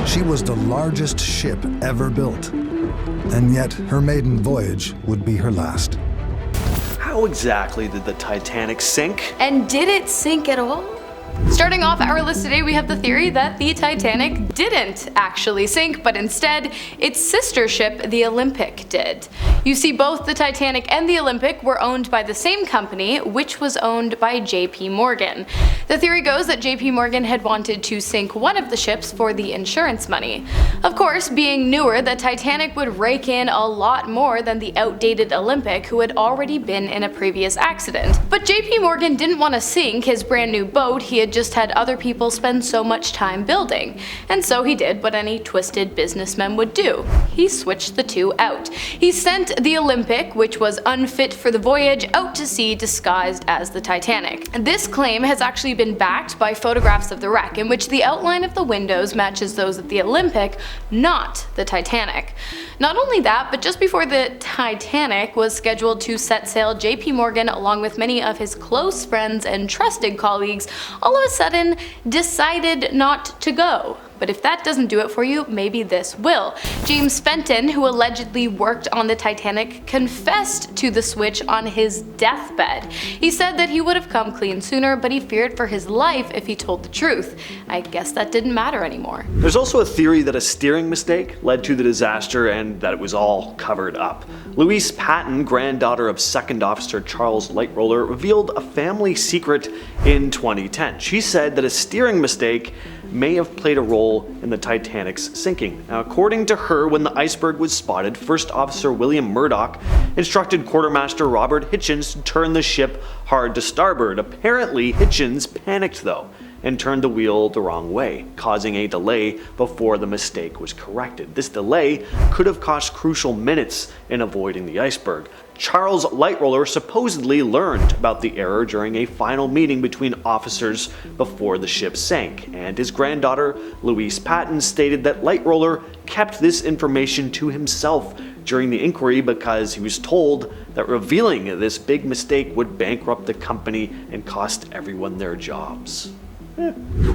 She was the largest ship ever built, and yet her maiden voyage would be her last. How exactly did the Titanic sink? And did it sink at all? Starting off our list today, we have the theory that the Titanic didn't actually sink, but instead its sister ship, the Olympic, did. You see, both the Titanic and the Olympic were owned by the same company, which was owned by JP Morgan. The theory goes that JP Morgan had wanted to sink one of the ships for the insurance money. Of course, being newer, the Titanic would rake in a lot more than the outdated Olympic, who had already been in a previous accident. But JP Morgan didn't want to sink his brand new boat he had just had other people spend so much time building. And so he did what any twisted businessman would do. He switched the two out. He sent the Olympic, which was unfit for the voyage, out to sea disguised as the Titanic. This claim has actually been backed by photographs of the wreck, in which the outline of the windows matches those of the Olympic, not the Titanic. Not only that, but just before the Titanic was scheduled to set sail, JP Morgan, along with many of his close friends and trusted colleagues, all of a sudden decided not to go. But if that doesn't do it for you, maybe this will. James Fenton, who allegedly worked on the Titanic, confessed to the switch on his deathbed. He said that he would have come clean sooner, but he feared for his life if he told the truth. I guess that didn't matter anymore. There's also a theory that a steering mistake led to the disaster and that it was all covered up. Louise Patton, granddaughter of 2nd Officer Charles Lightroller, revealed a family secret in 2010. She said that a steering mistake may have played a role in the Titanic's sinking. Now, according to her, when the iceberg was spotted, First Officer William Murdoch instructed Quartermaster Robert Hitchens to turn the ship hard to starboard. Apparently, Hitchens panicked though and turned the wheel the wrong way, causing a delay before the mistake was corrected. This delay could have cost crucial minutes in avoiding the iceberg. Charles Lightroller supposedly learned about the error during a final meeting between officers before the ship sank, and his granddaughter, Louise Patton, stated that Lightroller kept this information to himself during the inquiry because he was told that revealing this big mistake would bankrupt the company and cost everyone their jobs.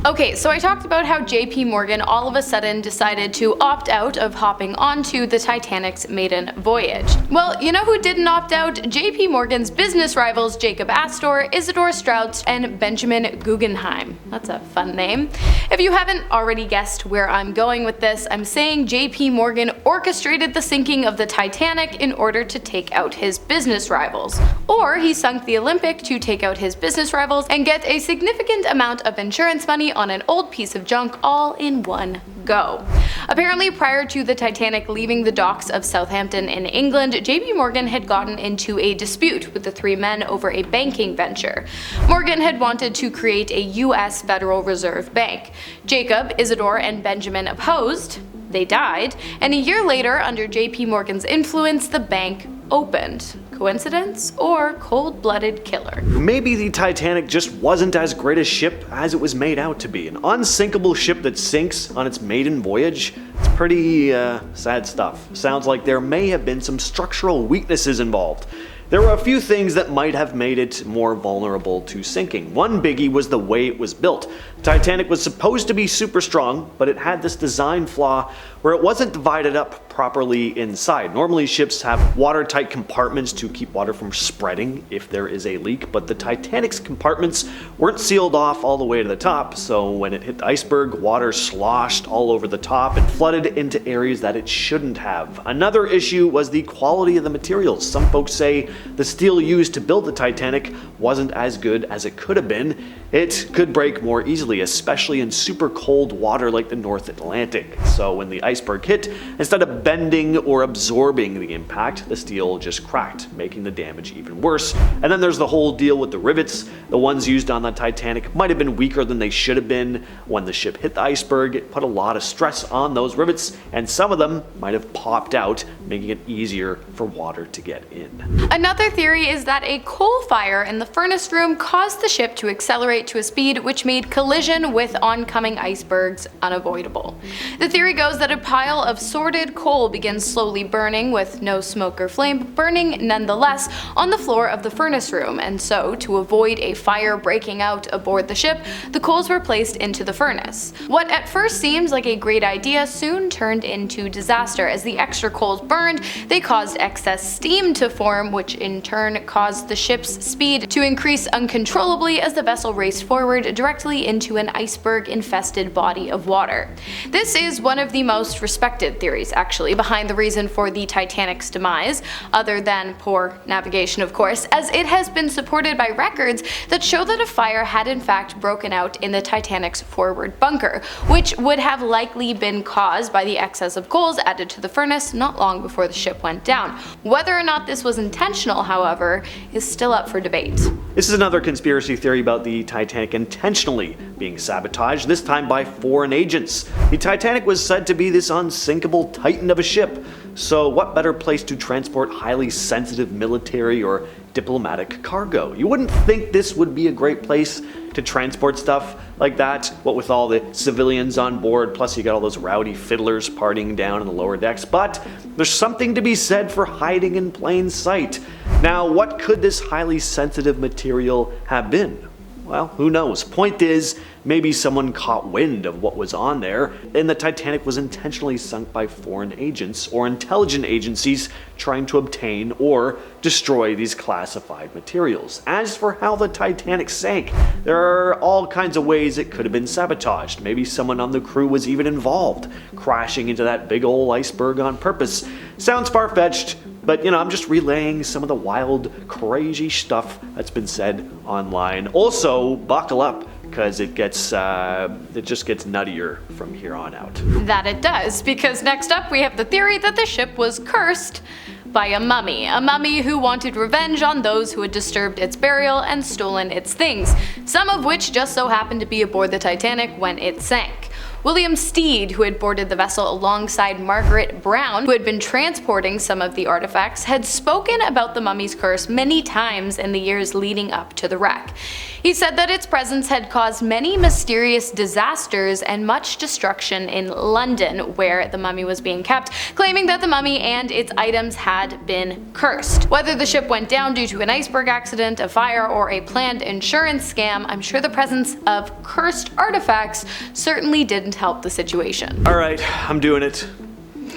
Okay, so I talked about how JP Morgan all of a sudden decided to opt out of hopping onto the Titanic's maiden voyage. Well, you know who didn't opt out? JP Morgan's business rivals Jacob Astor, Isidor Straus, and Benjamin Guggenheim. That's a fun name. If you haven't already guessed where I'm going with this, I'm saying JP Morgan orchestrated the sinking of the Titanic in order to take out his business rivals. Or he sunk the Olympic to take out his business rivals and get a significant amount of insurance money on an old piece of junk all in one go. Apparently, prior to the Titanic leaving the docks of Southampton in England, JP Morgan had gotten into a dispute with the three men over a banking venture. Morgan had wanted to create a US Federal Reserve Bank. Jacob, Isidor, and Benjamin opposed. They died, and a year later, under JP Morgan's influence, the bank opened. Coincidence or cold-blooded killer? Maybe the Titanic just wasn't as great a ship as it was made out to be. An unsinkable ship that sinks on its maiden voyage? It's pretty sad stuff. Sounds like there may have been some structural weaknesses involved. There were a few things that might have made it more vulnerable to sinking. One biggie was the way it was built. The Titanic was supposed to be super strong, but it had this design flaw where it wasn't divided up properly inside. Normally ships have watertight compartments to keep water from spreading if there is a leak, but the Titanic's compartments weren't sealed off all the way to the top, so when it hit the iceberg, water sloshed all over the top and flooded into areas that it shouldn't have. Another issue was the quality of the materials. Some folks say the steel used to build the Titanic wasn't as good as it could have been. It could break more easily, especially in super cold water like the North Atlantic. So when the iceberg hit, instead of bending or absorbing the impact, the steel just cracked, making the damage even worse. And then there's the whole deal with the rivets. The ones used on the Titanic might have been weaker than they should have been. When the ship hit the iceberg, it put a lot of stress on those rivets, and some of them might have popped out, making it easier for water to get in. Another theory is that a coal fire in the furnace room caused the ship to accelerate to a speed which made collision collision with oncoming icebergs unavoidable. The theory goes that a pile of sordid coal begins slowly burning with no smoke or flame, but burning nonetheless on the floor of the furnace room, and so to avoid a fire breaking out aboard the ship, the coals were placed into the furnace. What at first seems like a great idea soon turned into disaster. As the extra coals burned, they caused excess steam to form, which in turn caused the ship's speed to increase uncontrollably as the vessel raced forward directly into an iceberg-infested body of water. This is one of the most respected theories, actually, behind the reason for the Titanic's demise, other than poor navigation of course, as it has been supported by records that show that a fire had in fact broken out in the Titanic's forward bunker, which would have likely been caused by the excess of coals added to the furnace not long before the ship went down. Whether or not this was intentional, however, is still up for debate. This is another conspiracy theory about the Titanic intentionally being sabotaged, this time by foreign agents. The Titanic was said to be this unsinkable titan of a ship, so what better place to transport highly sensitive military or diplomatic cargo? You wouldn't think this would be a great place to transport stuff like that, what with all the civilians on board, plus you got all those rowdy fiddlers partying down in the lower decks, but there's something to be said for hiding in plain sight. Now, what could this highly sensitive material have been? Well, who knows? Point is, maybe someone caught wind of what was on there, and the Titanic was intentionally sunk by foreign agents or intelligence agencies trying to obtain or destroy these classified materials. As for how the Titanic sank, there are all kinds of ways it could have been sabotaged. Maybe someone on the crew was even involved, crashing into that big old iceberg on purpose. Sounds far-fetched, but I'm just relaying some of the wild, crazy stuff that's been said online. Also, buckle up, because it just gets nuttier from here on out. That it does, because next up we have the theory that the ship was cursed by a mummy who wanted revenge on those who had disturbed its burial and stolen its things, some of which just so happened to be aboard the Titanic when it sank. William Stead, who had boarded the vessel alongside Margaret Brown, who had been transporting some of the artifacts, had spoken about the mummy's curse many times in the years leading up to the wreck. He said that its presence had caused many mysterious disasters and much destruction in London, where the mummy was being kept, claiming that the mummy and its items had been cursed. Whether the ship went down due to an iceberg accident, a fire, or a planned insurance scam, I'm sure the presence of cursed artifacts certainly didn't help the situation. Alright, I'm doing it.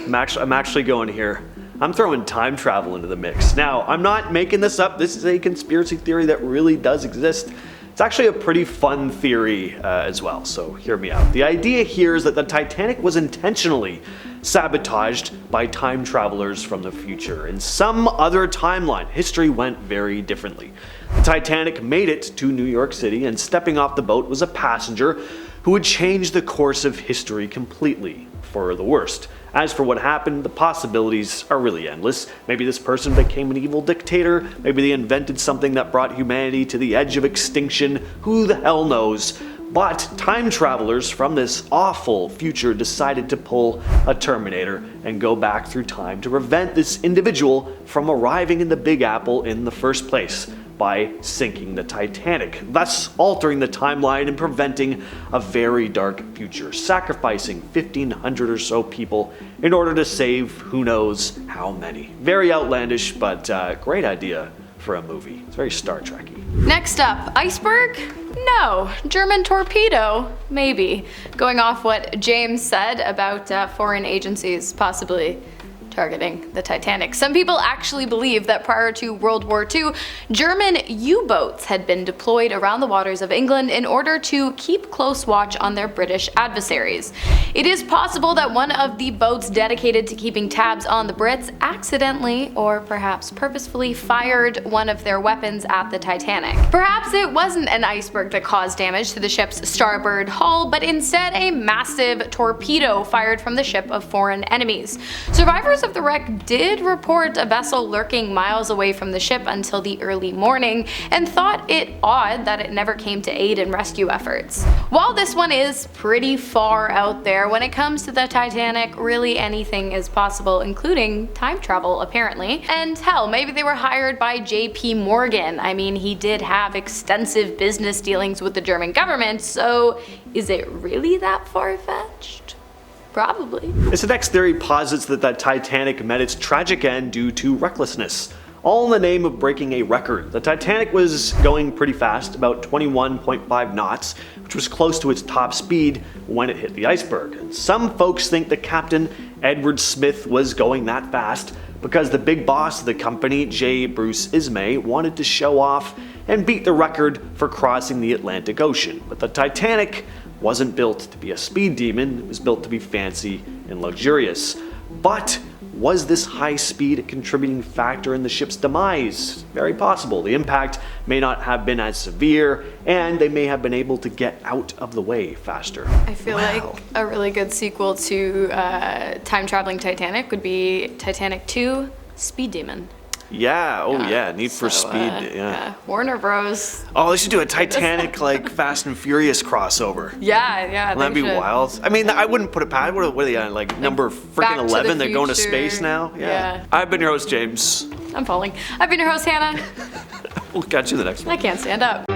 I'm actually going here. I'm throwing time travel into the mix. Now, I'm not making this up. This is a conspiracy theory that really does exist. It's actually a pretty fun theory as well, so hear me out. The idea here is that the Titanic was intentionally sabotaged by time travelers from the future. In some other timeline, history went very differently. The Titanic made it to New York City, and stepping off the boat was a passenger who would change the course of history completely, for the worst. As for what happened, the possibilities are really endless. Maybe this person became an evil dictator, maybe they invented something that brought humanity to the edge of extinction, who the hell knows. But time travelers from this awful future decided to pull a Terminator and go back through time to prevent this individual from arriving in the Big Apple in the first place by sinking the Titanic, thus altering the timeline and preventing a very dark future, sacrificing 1,500 or so people in order to save who knows how many. Very outlandish, but great idea for a movie. It's very Star Trek-y. Next up, iceberg? No. German torpedo? Maybe. Going off what James said about foreign agencies possibly targeting the Titanic. Some people actually believe that prior to World War II, German U-boats had been deployed around the waters of England in order to keep close watch on their British adversaries. It is possible that one of the boats dedicated to keeping tabs on the Brits accidentally, or perhaps purposefully, fired one of their weapons at the Titanic. Perhaps it wasn't an iceberg that caused damage to the ship's starboard hull, but instead a massive torpedo fired from the ship of foreign enemies. Survivors of the wreck did report a vessel lurking miles away from the ship until the early morning, and thought it odd that it never came to aid in rescue efforts. While this one is pretty far out there, when it comes to the Titanic, really anything is possible, including time travel apparently. And hell, maybe they were hired by JP Morgan. I mean, he did have extensive business dealings with the German government, so is it really that far-fetched? Probably. This next theory posits that the Titanic met its tragic end due to recklessness, all in the name of breaking a record. The Titanic was going pretty fast, about 21.5 knots, which was close to its top speed when it hit the iceberg. And some folks think that Captain Edward Smith was going that fast because the big boss of the company, J. Bruce Ismay, wanted to show off and beat the record for crossing the Atlantic Ocean. But the Titanic wasn't built to be a speed demon, it was built to be fancy and luxurious. But was this high speed a contributing factor in the ship's demise? Very possible. The impact may not have been as severe, and they may have been able to get out of the way faster. I feel like a really good sequel to time traveling Titanic would be Titanic 2 Speed Demon. Yeah, yeah, Need for Speed, yeah. Warner Bros. Oh, they should do a Titanic, like, Fast and Furious crossover. Yeah. That'd be wild. I mean, I wouldn't put it past. What are they on, like, number freaking 11? They're going to space now? Yeah. I've been your host, James. I'm falling. I've been your host, Hannah. We'll catch you the next one. I can't stand up.